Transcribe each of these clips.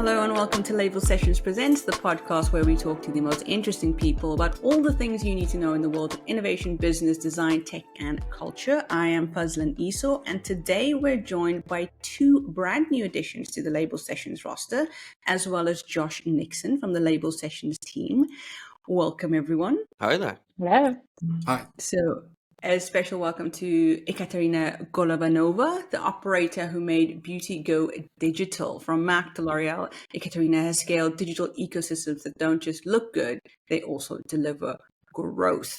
Hello and welcome to Label Sessions Presents, the podcast where we talk to the most interesting people about all the things you need to know in the world of innovation, business, design, tech, and culture. I am Fuzlin Esau, and today we're joined by two brand new additions to the Label Sessions roster, as well as Josh Nixon from the Label Sessions team. Welcome, everyone. Hi there. Hello. Hi. So, a special welcome to Ekaterina Golovanova, the operator who made Beauty go digital. From Mac to L'Oreal, Ekaterina has scaled digital ecosystems that don't just look good, they also deliver growth.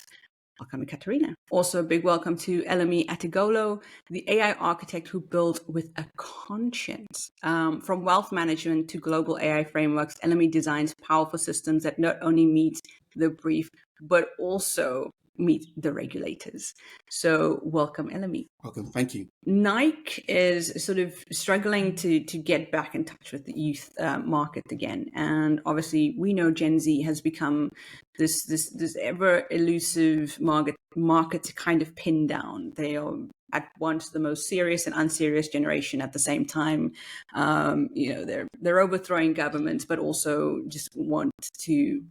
Welcome, Ekaterina. Also, a big welcome to Elemi Atigolo, the AI architect who built with a conscience. From wealth management to global AI frameworks, Elemi designs powerful systems that not only meet the brief, but also meet the regulators. So welcome, Elemi. Welcome. Thank you. Nike is sort of struggling to get back in touch with the youth market again. And obviously we know Gen Z has become this ever elusive market to kind of pin down. They are at once the most serious and unserious generation at the same time. They're overthrowing governments, but also just want to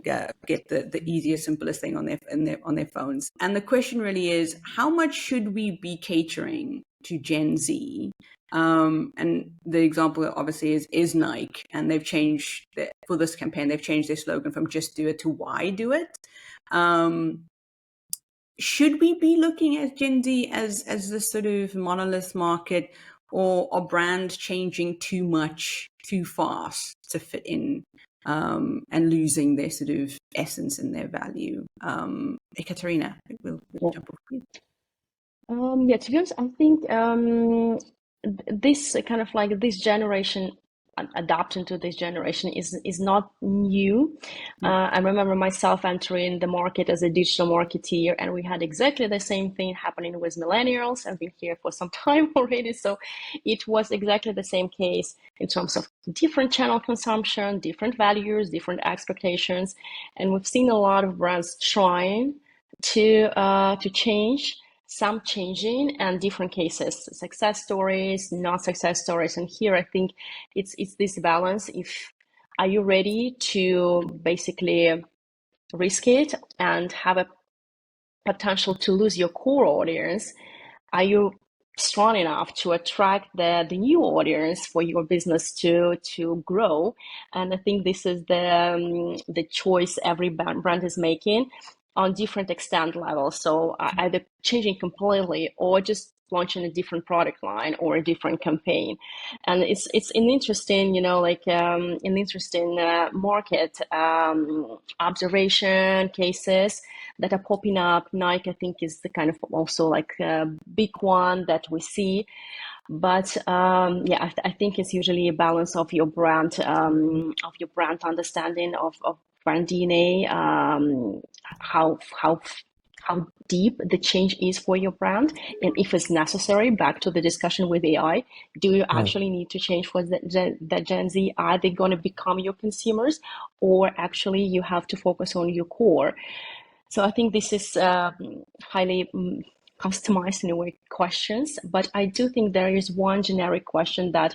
get the easiest, simplest thing on their phones. And the question really is, how much should we be catering to Gen Z? And the example obviously is Nike, and they've changed for this campaign. They've changed their slogan from "Just do it" to "Why do it." Should we be looking at Gen Z as this sort of monolith market, or are brands changing too much, too fast to fit in? And losing their sort of essence and their value. Ekaterina, we'll jump off you. To be honest, I think this kind of like this generation, adapting to this generation is not new. I remember myself entering the market as a digital marketeer, and we had exactly the same thing happening with millennials. I've been here for some time already, so it was exactly the same case in terms of different channel consumption, different values, different expectations, and we've seen a lot of brands trying to change. Some changing, and different cases, success stories, not success stories. And here I think it's this balance. Are you ready to basically risk it and have a potential to lose your core audience? Are you strong enough to attract the new audience for your business to grow? And I think this is the choice every brand is making on different extent levels. So either changing completely or just launching a different product line or a different campaign. And it's an interesting, an interesting market observation cases that are popping up. Nike, I think, is the kind of also like a big one that we see. But I think it's usually a balance of your brand understanding of brand DNA, how deep the change is for your brand, and if it's necessary. Back to the discussion with AI, do you actually need to change for the Gen Z? Are they going to become your consumers, or actually you have to focus on your core? So I think this is highly customized in a way questions, but I do think there is one generic question that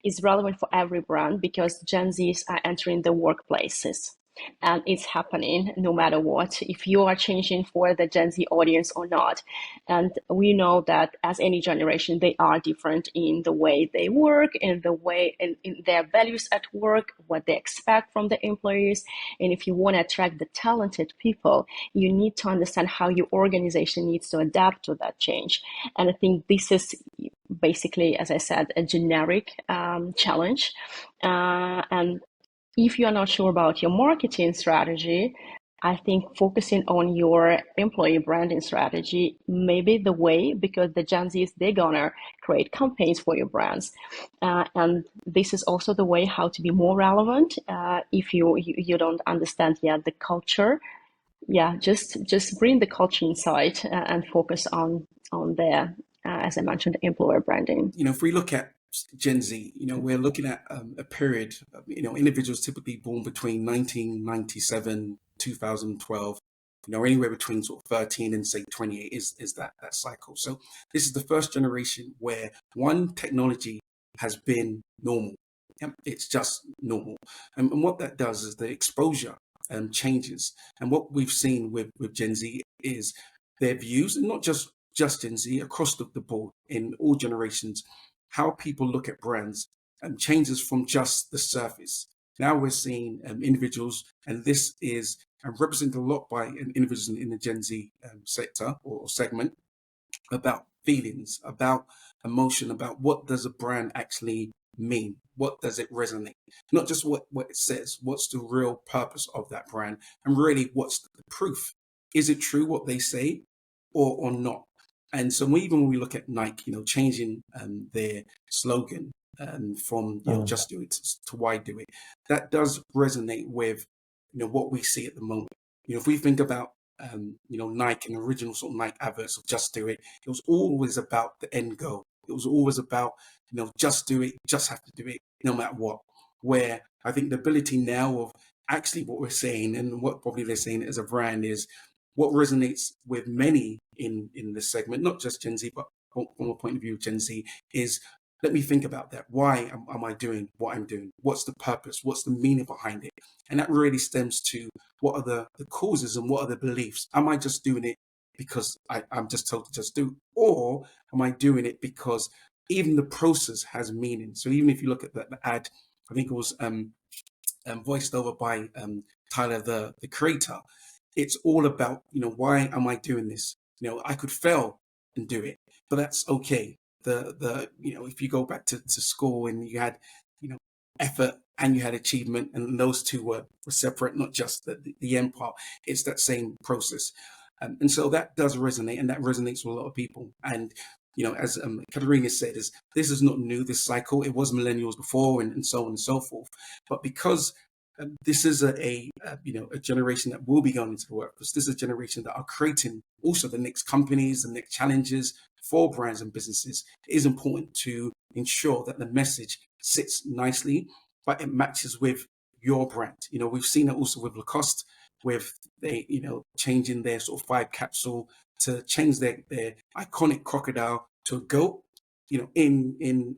is relevant for every brand, because Gen Zs are entering the workplaces. And it's happening no matter what, if you are changing for the Gen Z audience or not. And we know that as any generation, they are different in the way they work, in the way in their values at work, what they expect from the employees. And if you want to attract the talented people, you need to understand how your organization needs to adapt to that change. And I think this is basically, as I said, a generic challenge. And if you are not sure about your marketing strategy, I think focusing on your employee branding strategy may be the way, because the Gen Zs, they're gonna create campaigns for your brands. And this is also the way how to be more relevant. If you don't understand yet the culture, just bring the culture inside and focus on the, as I mentioned, employer branding. If we look at Gen Z, we're looking at a period, individuals typically born between 1997, 2012, anywhere between sort of 13 and say 28 is that cycle. So this is the first generation where one, technology has been normal. It's just normal. And what that does is the exposure changes. And what we've seen with Gen Z is their views, and not just Gen Z, across the board in all generations, how people look at brands changes from just the surface. Now we're seeing individuals, and this is represented a lot by individuals in the Gen Z sector or segment, about feelings, about emotion, about what does a brand actually mean? What does it resonate? Not just what it says, what's the real purpose of that brand? And really, what's the proof? Is it true what they say or not? And so even when we look at Nike, changing their slogan from, just do it to why do it, that does resonate with, what we see at the moment. If we think about Nike and original sort of Nike adverts of just do it, it was always about the end goal. It was always about, just do it, you just have to do it no matter what. Where I think the ability now of actually what we're saying and what probably they're saying as a brand is what resonates with many in the segment, not just Gen Z, but from a point of view of Gen Z, is let me think about that. Why am I doing what I'm doing? What's the purpose? What's the meaning behind it? And that really stems to what are the causes and what are the beliefs? Am I just doing it because I'm just told to just do? Or am I doing it because even the process has meaning? So even if you look at the ad, I think it was voiced over by Tyler, the creator, it's all about, why am I doing this? I could fail and do it, but that's okay. If you go back to school and you had, effort and you had achievement, and those two were separate, not just the end part. It's that same process. And so that does resonate, and that resonates with a lot of people. And, as Katerina said, this is not new, this cycle. It was millennials before and so on and so forth. But because this is a generation that will be going into the workforce, this is a generation that are creating also the next companies, the next challenges for brands and businesses. It is important to ensure that the message sits nicely, but it matches with your brand. We've seen it also with Lacoste, with they, changing their sort of 5 capsule to change their iconic crocodile to a goat, in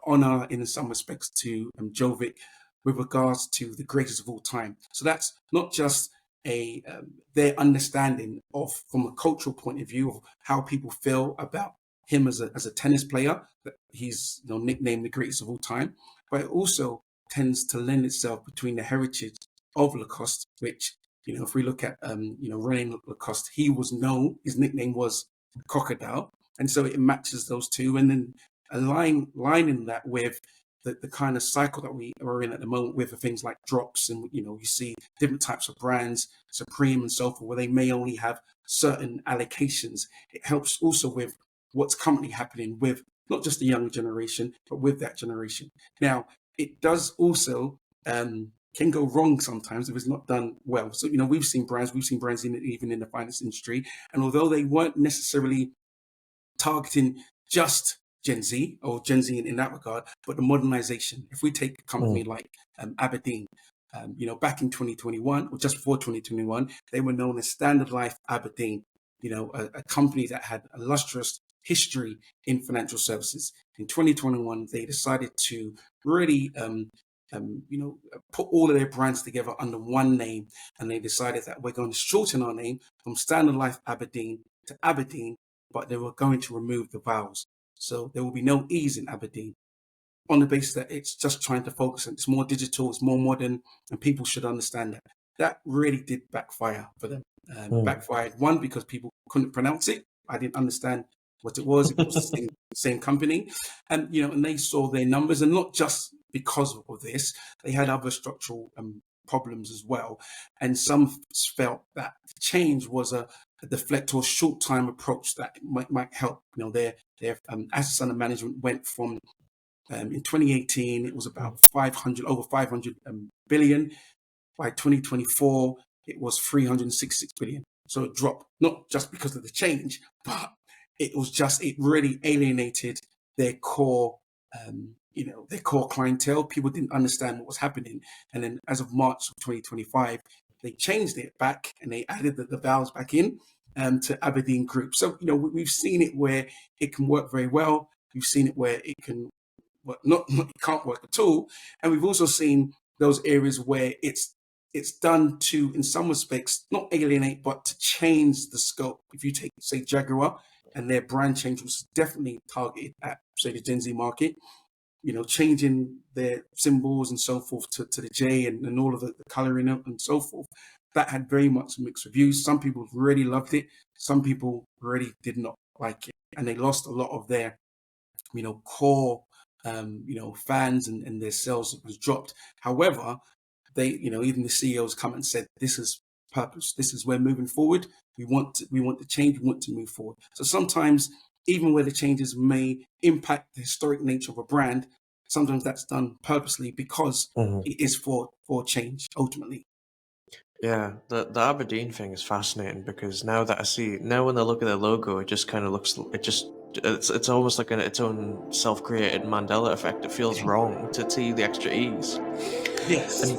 honor in some respects to Jovic, with regards to the greatest of all time. So that's not just their understanding of, from a cultural point of view, of how people feel about him as a tennis player, that he's nicknamed the greatest of all time, but it also tends to lend itself between the heritage of Lacoste, which, if we look at René Lacoste, he was known, his nickname was Crocodile, and so it matches those two, and then aligning that with the kind of cycle that we are in at the moment with things like drops, and you see different types of brands, Supreme and so forth, where they may only have certain allocations. It helps also with what's currently happening with not just the younger generation, but with that generation. Now, it does also can go wrong sometimes if it's not done well. So, we've seen brands even in the finance industry, and although they weren't necessarily targeting just Gen Z or Gen Z in that regard, but the modernization. If we take a company like Aberdeen, back in 2021 or just before 2021, they were known as Standard Life Aberdeen, a company that had a lustrous history in financial services. In 2021, they decided to really, put all of their brands together under one name, and they decided that we're going to shorten our name from Standard Life Aberdeen to Aberdeen, but they were going to remove the vowels. So there will be no E's in Aberdeen, on the basis that it's just trying to focus on, it's more digital, it's more modern, and people should understand that. That really did backfire for them. Backfired, one, because people couldn't pronounce it. I didn't understand what it was. It was the same company. And, and they saw their numbers, and not just because of this, they had other structural problems as well. And some felt that change was a deflect or short-time approach that might help. Their assets under management went from in 2018 it was about over 500 billion. By 2024 it was 366 billion. So it dropped, not just because of the change, but it really alienated their core their core clientele. People didn't understand what was happening. And then as of March of 2025, they changed it back and they added the vowels back in to Aberdeen Group. So, we've seen it where it can work very well. We've seen it where it can it can't work at all. And we've also seen those areas where it's done to, in some respects, not alienate, but to change the scope. If you take, say, Jaguar and their brand change was definitely targeted at, say, the Gen Z market, changing their symbols and so forth to the J and all of the coloring and so forth. That had very much mixed reviews. Some people really loved it. Some people really did not like it. And they lost a lot of their, core, fans, and their sales was dropped. However, they, even the CEOs come and said, this is purpose. This is where moving forward. We want to change. We want to move forward. So sometimes, even where the changes may impact the historic nature of a brand, sometimes that's done purposely because it is for change ultimately. Yeah, the Aberdeen thing is fascinating because now that I see, now when I look at the logo, it just kind of looks, it's almost like its own self-created Mandela effect. It feels wrong to see the extra E's. Yes.